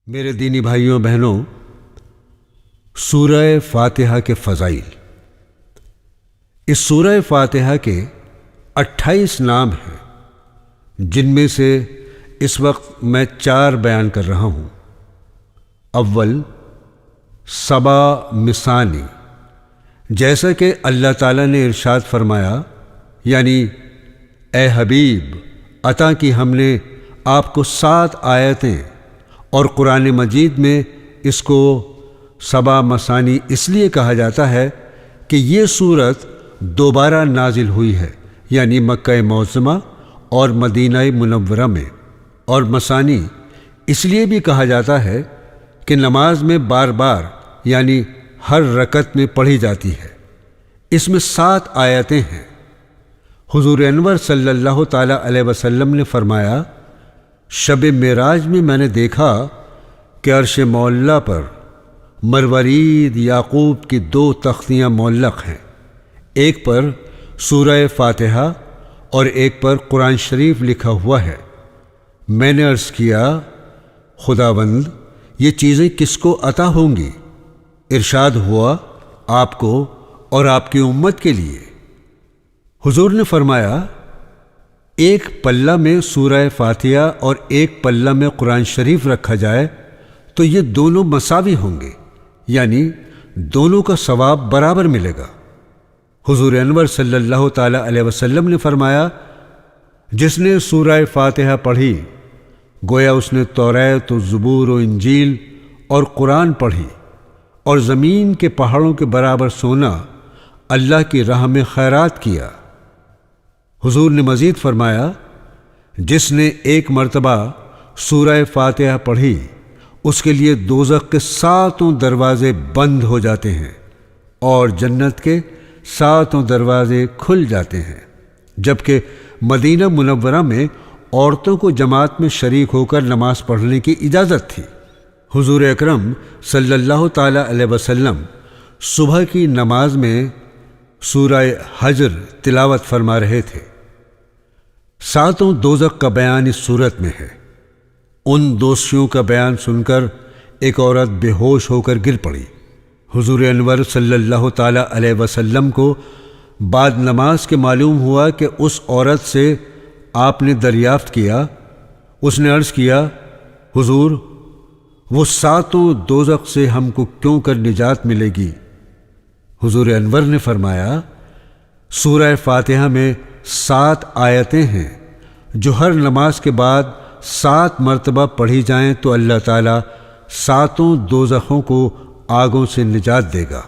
میرے دینی بھائیوں بہنوں، سورہ فاتحہ کے فضائل۔ اس سورہ فاتحہ کے 28 نام ہیں، جن میں سے اس وقت میں 4 بیان کر رہا ہوں۔ اول، سبا مثانی، جیسا کہ اللہ تعالیٰ نے ارشاد فرمایا، یعنی اے حبیب عطا کی ہم نے آپ کو 7 آیتیں، اور قرآن مجید میں اس کو سبا مثانی اس لیے کہا جاتا ہے کہ یہ سورت دوبارہ نازل ہوئی ہے، یعنی مکہ معظمہ اور مدینہ منورہ میں۔ اور مثانی اس لیے بھی کہا جاتا ہے کہ نماز میں بار بار یعنی ہر رکعت میں پڑھی جاتی ہے۔ اس میں 7 آیتیں ہیں۔ حضور انور صلی اللہ تعالیٰ علیہ وسلم نے فرمایا، شب معراج میں میں نے دیکھا کہ عرش معلیٰ پر مروارید یاقوت کی 2 تختیاں معلق ہیں، ایک پر سورہ فاتحہ اور ایک پر قرآن شریف لکھا ہوا ہے۔ میں نے عرض کیا، خداوند یہ چیزیں کس کو عطا ہوں گی؟ ارشاد ہوا، آپ کو اور آپ کی امت کے لیے۔ حضور نے فرمایا، ایک پلہ میں سورہ فاتحہ اور ایک پلہ میں قرآن شریف رکھا جائے تو یہ دونوں مساوی ہوں گے، یعنی دونوں کا ثواب برابر ملے گا۔ حضور انور صلی اللہ تعالیٰ علیہ وسلم نے فرمایا، جس نے سورہ فاتحہ پڑھی گویا اس نے توریت و زبور و انجیل اور قرآن پڑھی، اور زمین کے پہاڑوں کے برابر سونا اللہ کی راہ میں خیرات کیا۔ حضور نے مزید فرمایا، جس نے ایک مرتبہ سورہ فاتحہ پڑھی اس کے لیے دوزخ کے 7 دروازے بند ہو جاتے ہیں اور جنت کے 7 دروازے کھل جاتے ہیں۔ جبکہ مدینہ منورہ میں عورتوں کو جماعت میں شریک ہو کر نماز پڑھنے کی اجازت تھی۔ حضور اکرم صلی اللہ تعالیٰ علیہ وسلم صبح کی نماز میں سورہ حجر تلاوت فرما رہے تھے۔ 7 دوزخ کا بیان اس صورت میں ہے۔ ان دوشیوں کا بیان سن کر ایک عورت بے ہوش ہو کر گر پڑی۔ حضور انور صلی اللہ تعالیٰ علیہ وسلم کو بعد نماز کے معلوم ہوا کہ اس عورت سے آپ نے دریافت کیا۔ اس نے عرض کیا، حضور وہ 7 دوزخ سے ہم کو کیوں کر نجات ملے گی؟ حضور انور نے فرمایا، سورہ فاتحہ میں 7 آیتیں ہیں جو ہر نماز کے بعد 7 مرتبہ پڑھی جائیں تو اللہ تعالیٰ 7 دوزخوں کو آگوں سے نجات دے گا۔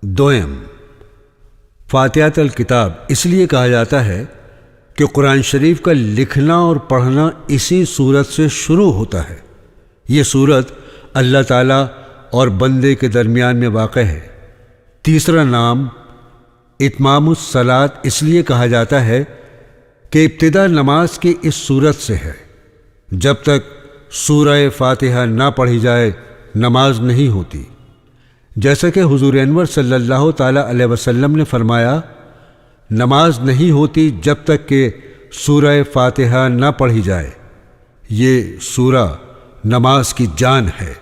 دوئم، فاتحۃ الکتاب اس لیے کہا جاتا ہے کہ قرآن شریف کا لکھنا اور پڑھنا اسی سورت سے شروع ہوتا ہے۔ یہ سورت اللہ تعالیٰ اور بندے کے درمیان میں واقع ہے۔ تیسرا نام اتمام الصلاۃ اس لیے کہا جاتا ہے کہ ابتدا نماز کی اس سورت سے ہے۔ جب تک سورہ فاتحہ نہ پڑھی جائے نماز نہیں ہوتی، جیسا کہ حضور انور صلی اللہ تعالیٰ علیہ وسلم نے فرمایا، نماز نہیں ہوتی جب تک کہ سورہ فاتحہ نہ پڑھی جائے۔ یہ سورہ نماز کی جان ہے۔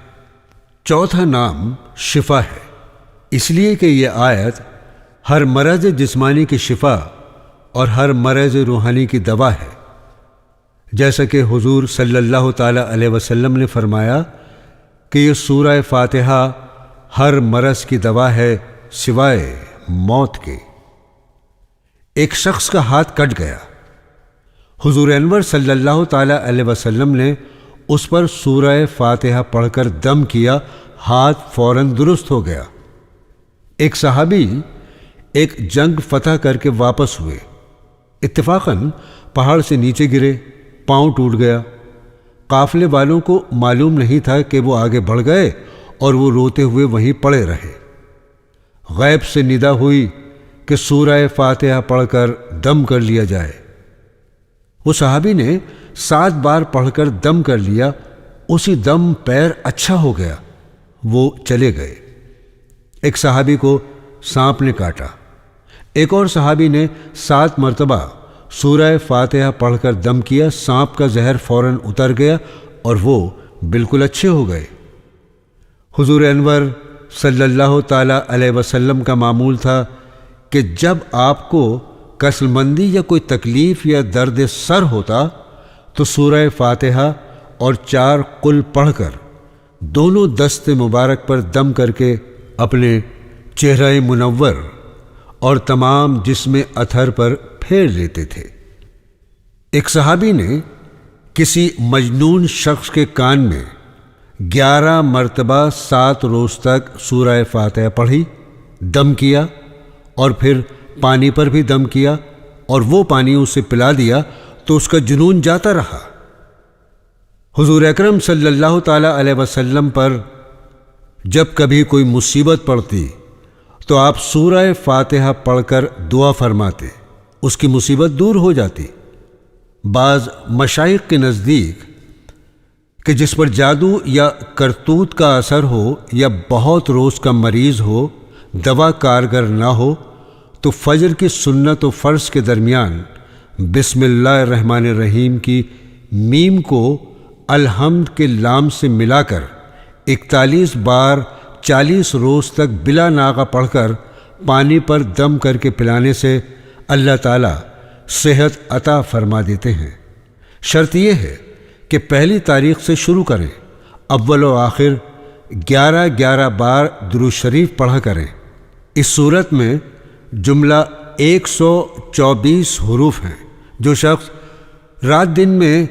چوتھا نام شفا ہے، اس لیے کہ یہ آیت ہر مرض جسمانی کی شفا اور ہر مرض روحانی کی دوا ہے۔ جیسا کہ حضور صلی اللہ تعالیٰ علیہ وسلم نے فرمایا کہ یہ سورہ فاتحہ ہر مرض کی دوا ہے سوائے موت کے۔ ایک شخص کا ہاتھ کٹ گیا۔ حضور انور صلی اللہ تعالیٰ علیہ وسلم نے اس پر سورہ فاتحہ پڑھ کر دم کیا، ہاتھ فوراً درست ہو گیا۔ ایک صحابی ایک جنگ فتح کر کے واپس ہوئے۔ اتفاقاً پہاڑ سے نیچے گرے، پاؤں ٹوٹ گیا۔ قافلے والوں کو معلوم نہیں تھا کہ وہ آگے بڑھ گئے اور وہ روتے ہوئے وہیں پڑے رہے۔ غیب سے ندا ہوئی کہ سورہ فاتحہ پڑھ کر دم کر لیا جائے۔ وہ صحابی نے 7 بار پڑھ کر دم کر لیا، اسی دم پیر اچھا ہو گیا، وہ چلے گئے۔ ایک صحابی کو سانپ نے کاٹا۔ ایک اور صحابی نے 7 مرتبہ سورہ فاتحہ پڑھ کر دم کیا، سانپ کا زہر فوراً اتر گیا اور وہ بالکل اچھے ہو گئے۔ حضور انور صلی اللہ تعالی علیہ وسلم کا معمول تھا کہ جب آپ کو کسل مندی یا کوئی تکلیف یا درد سر ہوتا تو سورہ فاتحہ اور 4 قل پڑھ کر دونوں دست مبارک پر دم کر کے اپنے چہرہ منور اور تمام جسم اطہر پر پھیر لیتے تھے۔ ایک صحابی نے کسی مجنون شخص کے کان میں 11 مرتبہ 7 روز تک سورہ فاتحہ پڑھی، دم کیا اور پھر پانی پر بھی دم کیا اور وہ پانی اسے پلا دیا تو اس کا جنون جاتا رہا۔ حضور اکرم صلی اللہ تعالی علیہ وسلم پر جب کبھی کوئی مصیبت پڑتی تو آپ سورہ فاتحہ پڑھ کر دعا فرماتے، اس کی مصیبت دور ہو جاتی۔ بعض مشائخ کے نزدیک کہ جس پر جادو یا کرتوت کا اثر ہو یا بہت روز کا مریض ہو، دوا کارگر نہ ہو، تو فجر کی سنت و فرض کے درمیان بسم اللہ الرحمن الرحیم کی میم کو الحمد کے لام سے ملا کر 41 بار 40 روز تک بلا ناغہ پڑھ کر پانی پر دم کر کے پلانے سے اللہ تعالیٰ صحت عطا فرما دیتے ہیں۔ شرط یہ ہے کہ پہلی تاریخ سے شروع کریں، اول و آخر 11 بار درود شریف پڑھا کریں۔ اس صورت میں جملہ 124 حروف ہیں۔ جو شخص رات دن میں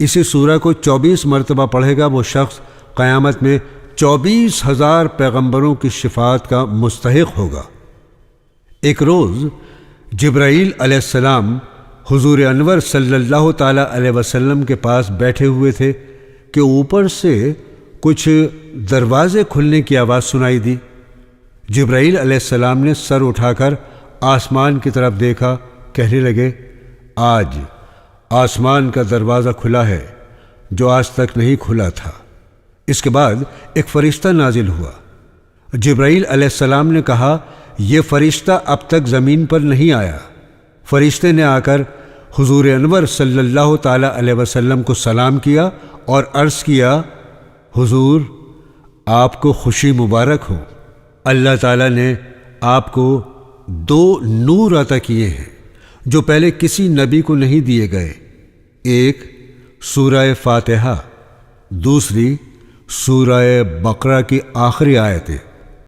اسی سورہ کو 24 مرتبہ پڑھے گا وہ شخص قیامت میں 24,000 پیغمبروں کی شفاعت کا مستحق ہوگا۔ ایک روز جبرائیل علیہ السلام حضور انور صلی اللہ تعالی علیہ وسلم کے پاس بیٹھے ہوئے تھے کہ اوپر سے کچھ دروازے کھلنے کی آواز سنائی دی۔ جبرائیل علیہ السلام نے سر اٹھا کر آسمان کی طرف دیکھا، کہنے لگے، آج آسمان کا دروازہ کھلا ہے جو آج تک نہیں کھلا تھا۔ اس کے بعد ایک فرشتہ نازل ہوا۔ جبرائیل علیہ السلام نے کہا، یہ فرشتہ اب تک زمین پر نہیں آیا۔ فرشتے نے آ کر حضور انور صلی اللہ تعالی علیہ وسلم کو سلام کیا اور عرض کیا، حضور آپ کو خوشی مبارک ہو، اللہ تعالیٰ نے آپ کو 2 نور عطا کیے ہیں جو پہلے کسی نبی کو نہیں دیے گئے، ایک سورہ فاتحہ، دوسری سورہ بقرہ کی آخری آیتیں۔